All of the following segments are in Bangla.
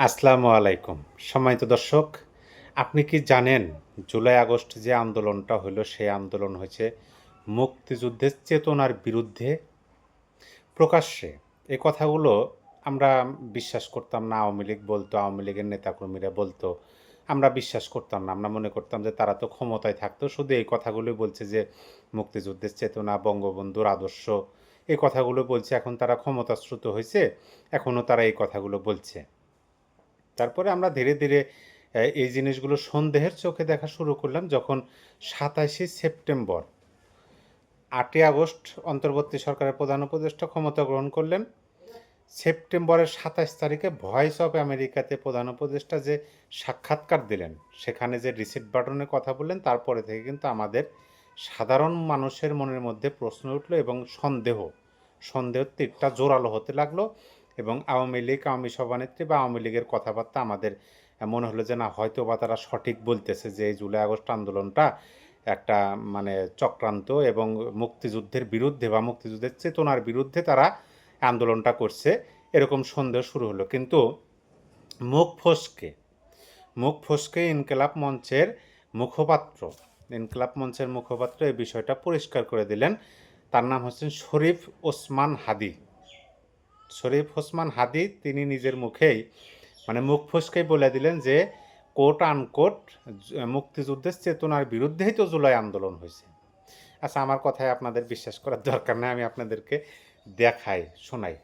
আসসালামু আলাইকুম। সম্মানিত দর্শক, আপনি কি জানেন জুলাই আগস্ট যে আন্দোলনটা হলো সেই আন্দোলন হয়েছে মুক্তিযুদ্ধের চেতনার বিরুদ্ধে? প্রকাশ্যে এই কথাগুলো আমরা বিশ্বাস করতাম না। আওয়ামী লীগ বলতো, আওয়ামী লীগের নেতাকর্মীরা বলতো। আমরা বিশ্বাস করতাম না। আমরা মনে করতাম যে তারা তো ক্ষমতায় থাকতো। শুধু এই কথাগুলোই বলছে যে মুক্তিযুদ্ধের চেতনা, বঙ্গবন্ধুর আদর্শ, এই কথাগুলো বলছে। এখন তারা ক্ষমতাচ্যুত হয়েছে, এখনও তারা এই কথাগুলো বলছে। তারপরে আমরা ধীরে ধীরে এই জিনিসগুলো সন্দেহের চোখে দেখা শুরু করলাম যখন ২৭শে সেপ্টেম্বর, ৮ই আগস্ট অন্তর্বর্তী সরকারের প্রধান উপদেষ্টা ক্ষমতা গ্রহণ করলেন। সেপ্টেম্বরের ২৭ তারিখে ভয়েস অফ আমেরিকাতে প্রধান উপদেষ্টা যে সাক্ষাৎকার দিলেন, সেখানে যে রিসিট বাটনের কথা বললেন, তারপরে থেকে কিন্তু আমাদের সাধারণ মানুষের মনের মধ্যে প্রশ্ন উঠল এবং সন্দেহের তীরটা জোরালো হতে লাগলো। এবং আওয়ামী লীগ, আওয়ামী সভানেত্রী বা আওয়ামী লীগের কথাবার্তা আমাদের মনে হলো যে না, হয়তো বা তারা সঠিক বলতেছে যে এই জুলাই আগস্ট আন্দোলনটা একটা মানে চক্রান্ত এবং মুক্তিযুদ্ধের বিরুদ্ধে বা মুক্তিযুদ্ধের চেতনার বিরুদ্ধে তারা আন্দোলনটা করছে, এরকম সন্দেহ শুরু হলো। কিন্তু মুখ ফসকে মুখপাত্র ইনকিলাব মঞ্চের মুখপাত্র এই বিষয়টা পরিষ্কার করে দিলেন। তার নাম হচ্ছেন শরীফ ওসমান হাদি। তিনি নিজের মুখেই মানে মুখ ফসকেই বলে দিলেন যে কোট আনকোট মুক্তিযুদ্ধের চেতনার বিরুদ্ধেই তো জুলাই আন্দোলন হয়েছে। আচ্ছা, আমার কথায় আপনাদের বিশ্বাস করার দরকার নেই, আমি আপনাদেরকে শোনাই।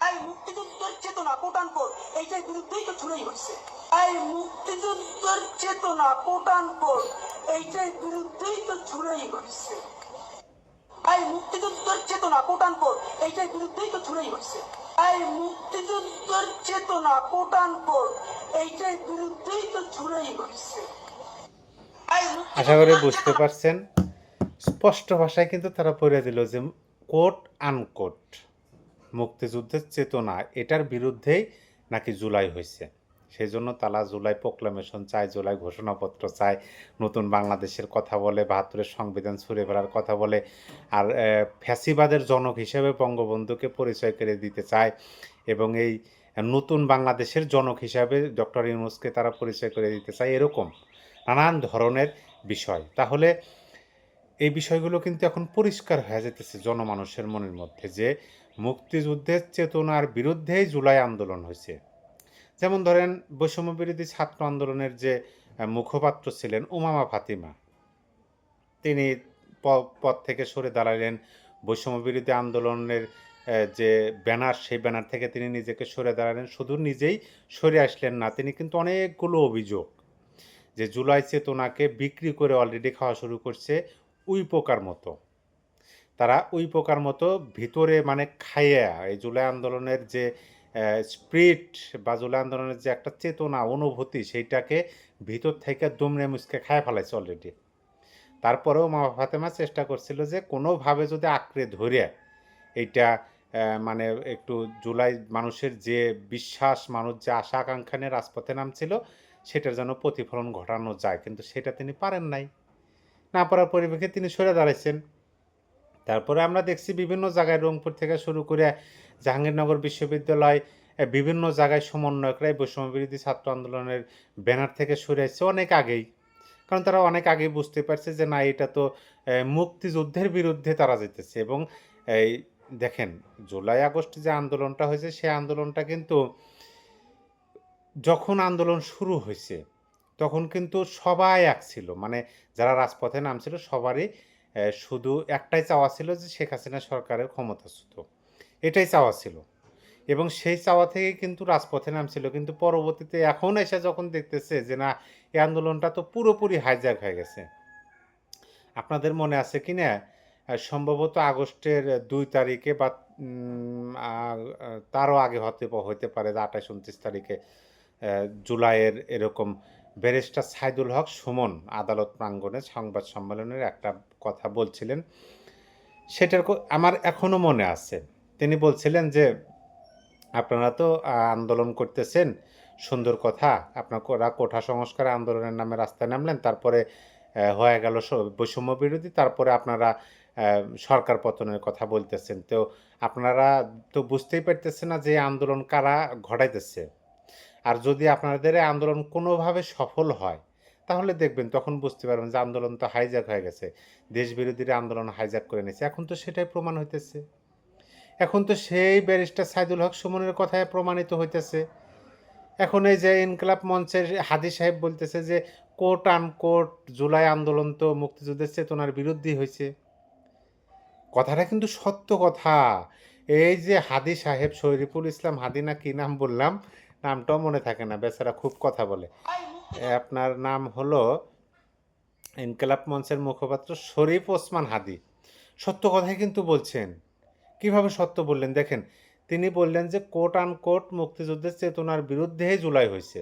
এই মুক্তিযুদ্ধের চেতনা কোট আনকোট এইটার বিরুদ্ধেই তো ছুড়াই হয়েছে। এই মুক্তিযুদ্ধের চেতনা কোট আনকোট এইটার বিরুদ্ধেই তো ছুড়াই হয়েছে। এই মুক্তিযুদ্ধের চেতনা কোট আনকোট এইটার বিরুদ্ধেই তো ছুড়াই হয়েছে। এই মুক্তিযুদ্ধের চেতনা কোট আনকোট এইটার বিরুদ্ধেই তো ছুড়াই হয়েছে। আশা করি বুঝতে পারছেন। স্পষ্ট ভাষায় কিন্তু তারা পড়ে দিল যে কোট আনকোট মুক্তিযুদ্ধের চেতনা এটার বিরুদ্ধেই নাকি জুলাই হয়েছে। সেই জন্য তারা জুলাই প্রোক্লামেশন চায়, জুলাই ঘোষণাপত্র চায়, নতুন বাংলাদেশের কথা বলে, ৭২-এর সংবিধান ছুঁড়ে ফেলার কথা বলে, আর ফ্যাসিবাদের জনক হিসেবে বঙ্গবন্ধুকে পরিচয় করে দিতে চায় এবং এই নতুন বাংলাদেশের জনক হিসাবে ডক্টর ইউনূসকে তারা পরিচয় করে দিতে চায়। এরকম নানান ধরনের বিষয়। তাহলে এই বিষয়গুলো কিন্তু এখন পরিষ্কার হয়ে যেতেছে জনমানুষের মনের মধ্যে যে মুক্তিযুদ্ধের চেতনার বিরুদ্ধেই জুলাই আন্দোলন হয়েছে। যেমন ধরেন, বৈষম্য বিরোধী ছাত্র আন্দোলনের যে মুখপাত্র ছিলেন উমামা ফাতিমা, তিনি পদ থেকে সরে দাঁড়ালেন। বৈষম্য বিরোধী আন্দোলনের যে ব্যানার, সেই ব্যানার থেকে তিনি নিজেকে সরে দাঁড়ালেন। শুধু নিজেই সরে আসলেন না, তিনি কিন্তু অনেকগুলো অভিযোগ যে জুলাই চেতনাকে বিক্রি করে অলরেডি খাওয়া শুরু করছে উই পোকার মতো। তারা উই পোকার মতো ভিতরে মানে খাইয়া এই জুলাই আন্দোলনের যে স্পিরিট বা জুলাই আন্দোলনের যে একটা চেতনা, অনুভূতি, সেইটাকে ভিতর থেকে দুমড়ে মুচকে খায় ফেলাইছে অলরেডি। তারপরেও মা ফাতেমা চেষ্টা করছিল যে কোনোভাবে যদি আঁকড়ে ধরে এইটা মানে একটু জুলাই মানুষের যে বিশ্বাস, মানুষ যে আশা আকাঙ্ক্ষা নিয়ে রাজপথে নামছিল, সেটার যেন প্রতিফলন ঘটানো যায়। কিন্তু সেটা তিনি পারেন নাই। না পারার পরিপ্রেক্ষিতে তিনি সরে দাঁড়াইছেন। তারপরে আমরা দেখছি বিভিন্ন জায়গায়, রংপুর থেকে শুরু করে জাহাঙ্গীরনগর বিশ্ববিদ্যালয়, বিভিন্ন জায়গায় সমন্বয়করাই বৈষম্যবিরোধী ছাত্র আন্দোলনের ব্যানার থেকে সরে আসছে অনেক আগেই। কারণ তারা অনেক আগেই বুঝতে পারছে যে না, এটা তো মুক্তিযুদ্ধের বিরুদ্ধে তারা যেতেছে। এবং এই দেখেন, জুলাই আগস্ট যে আন্দোলনটা হয়েছে, সেই আন্দোলনটা কিন্তু যখন আন্দোলন শুরু হয়েছে তখন কিন্তু সবাই এক ছিল। মানে যারা রাজপথে নামছিল সবারই শুধু একটাই চাওয়া ছিল যে শেখ হাসিনা সরকারের ক্ষমতাচ্যুত, এটাই চাওয়া ছিল। এবং সেই চাওয়া থেকেই কিন্তু রাজপথে নামছিল। কিন্তু পরবর্তীতে এখন এসে যখন দেখতেছে যে না, এই আন্দোলনটা তো পুরোপুরি হাইজ্যাক হয়ে গেছে। আপনাদের মনে আছে কি না, সম্ভবত আগস্টের ২ তারিখে বা তারও আগে হতে পারে, ২৮-২৯ তারিখে জুলাইয়ের এরকম ব্যারিস্টার সাইদুল হক সুমন আদালত প্রাঙ্গণে সংবাদ সম্মেলনের একটা কথা বলছিলেন। সেটার আমার এখনও মনে আছে। তিনি বলছিলেন যে আপনারা তো আন্দোলন করতেছেন, সুন্দর কথা, আপনারা কোঠা সংস্কার আন্দোলনের নামে রাস্তায় নামলেন, তারপরে হয়ে গেল বৈষম্য বিরোধী, তারপরে আপনারা সরকার পতনের কথা বলতেছেন। তো আপনারা তো বুঝতেই পারতেছেন না যে আন্দোলন কারা ঘটাইতেছে। আর যদি আপনাদের এই আন্দোলন কোনোভাবে সফল হয় তাহলে দেখবেন তখন বুঝতে পারবেন যে আন্দোলন তো হাইজ্যাক হয়ে গেছে, দেশবিরোধীরা আন্দোলন হাইজ্যাক করে নিয়েছে। এখন তো সেটাই প্রমাণ হইতেছে, এখন তো সেই ব্যারিস্টার সাইদুল হক সুমনের কথায় প্রমাণিত হইতেছে। এখন এই যে ইনকলাব মঞ্চের হাদি সাহেব বলতেছে যে কোট আনকোট জুলাই আন্দোলন তো মুক্তিযুদ্ধের চেতনার বিরুদ্ধেই হয়েছে। কথাটা কিন্তু সত্য কথা। এই যে হাদি সাহেব, শরীফুল ইসলাম হাদি না কি নাম বললাম, নামটাও মনে থাকে না, বেচারা খুব কথা বলে। আপনার নাম হলো ইনকলাব মঞ্চের মুখপাত্র শরীফ ওসমান হাদি। সত্য কথাই কিন্তু বলছেন। কিভাবে সত্য বললেন দেখেন, তিনি বললেন যে কোট আনকোট মুক্তিযুদ্ধের চেতনার বিরুদ্ধেই জুলাই হয়েছে।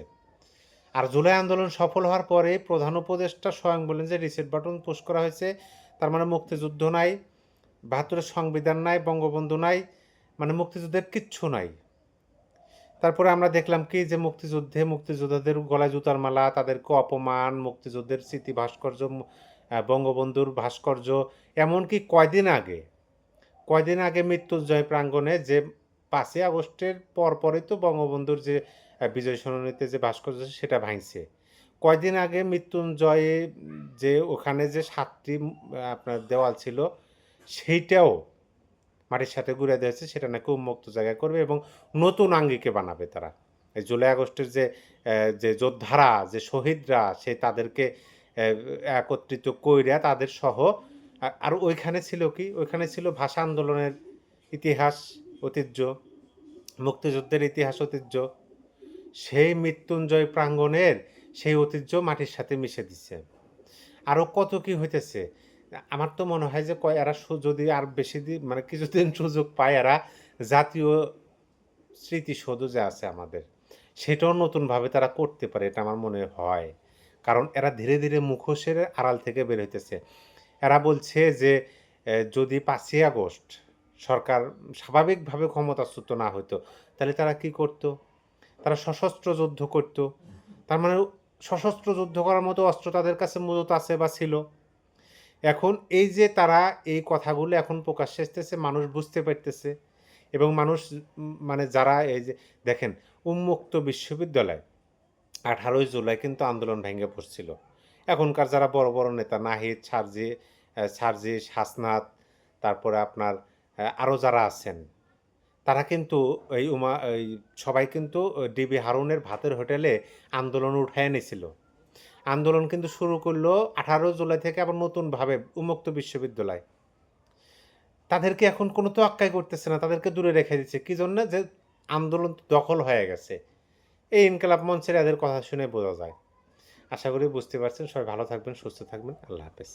আর জুলাই আন্দোলন সফল হওয়ার পরে প্রধান উপদেষ্টা স্বয়ং বললেন যে রিসেট বাটন পুশ করা হয়েছে, তার মানে মুক্তিযুদ্ধ নাই, ৭২-এর সংবিধান নাই, বঙ্গবন্ধু নাই, মানে মুক্তিযুদ্ধের কিচ্ছু নাই। তারপরে আমরা দেখলাম কি যে মুক্তিযোদ্ধাদের গলায় জুতার মালা, তাদেরকে অপমান, মুক্তিযুদ্ধের স্মৃতি ভাস্কর্য, বঙ্গবন্ধুর ভাস্কর্য, এমনকি কয়দিন আগে মৃত্যুঞ্জয় প্রাঙ্গণে যে ৫ই আগস্টের পরপরই তো বঙ্গবন্ধুর যে বিজয় সরণিতে যে ভাস্কর্য সেটা ভাঙছে। কয়দিন আগে মৃত্যুঞ্জয়ে যে ওখানে যে ৭টি আপনার দেওয়াল ছিল সেইটাও মাটির সাথে ঘুরে দিয়েছে, সেটা নাকি উন্মুক্ত জায়গায় করবে এবং নতুন আঙ্গিকে বানাবে তারা। এই জুলাই আগস্টের যে যোদ্ধারা, যে শহীদরা, সে তাদেরকে একত্রিত কইরা তাদের সহ আর ওইখানে ছিল কি, ওইখানে ছিল ভাষা আন্দোলনের ইতিহাস, ঐতিহ্য, মুক্তিযুদ্ধের ইতিহাস, ঐতিহ্য। সেই মৃত্যুঞ্জয় প্রাঙ্গণের সেই ঐতিহ্য মাটির সাথে মিশে দিচ্ছে। আরও কত কি হইতেছে। আমার তো মনে হয় যে এরা যদি আর বেশি দিন মানে কিছুদিন সুযোগ পায়, এরা জাতীয় স্মৃতিসৌধ যে আছে আমাদের, সেটাও নতুনভাবে তারা করতে পারে, এটা আমার মনে হয়। কারণ এরা ধীরে ধীরে মুখোশের আড়াল থেকে বের হইতেছে। এরা বলছে যে যদি ৫ই আগস্ট সরকার স্বাভাবিকভাবে ক্ষমতাচ্যুত না হতো তাহলে তারা কি করত? তারা সশস্ত্র যুদ্ধ করত। তার মানে সশস্ত্র যুদ্ধ করার মতো অস্ত্র তাদের কাছে মজুত আছে বা ছিল। এখন এই যে তারা এই কথাগুলো এখন প্রকাশ্যে আসতেছে, মানুষ বুঝতে পারতেছে এবং মানুষ মানে যারা এই যে দেখেন উন্মুক্ত বিশ্ববিদ্যালয় ১৮ই জুলাই কিন্তু আন্দোলন ভেঙে পড়ছিল। এখনকার যারা বড় বড় নেতা নাহিদ, সার্জিস, হাসনাত, তারপরে আপনার আরও যারা আছেন, তারা কিন্তু এই সবাই কিন্তু ডিবি হারুনের ভাতের হোটেলে আন্দোলন উঠায় এনেছিল। আন্দোলন কিন্তু শুরু করলো ১৮ জুলাই থেকে আবার নতুনভাবে উন্মুক্ত বিশ্ববিদ্যালয়। তাদেরকে এখন কোনো তোয়াক্কাই করতেছে না, তাদেরকে দূরে রেখে দিচ্ছে। কি জন্য? যে আন্দোলন দখল হয়ে গেছে। এই ইনকিলাব মঞ্চের এদের কথা শুনে বোঝা যায়। আশা করি বুঝতে পারছেন। সবাই ভালো থাকবেন, সুস্থ থাকবেন। আল্লাহ হাফেজ।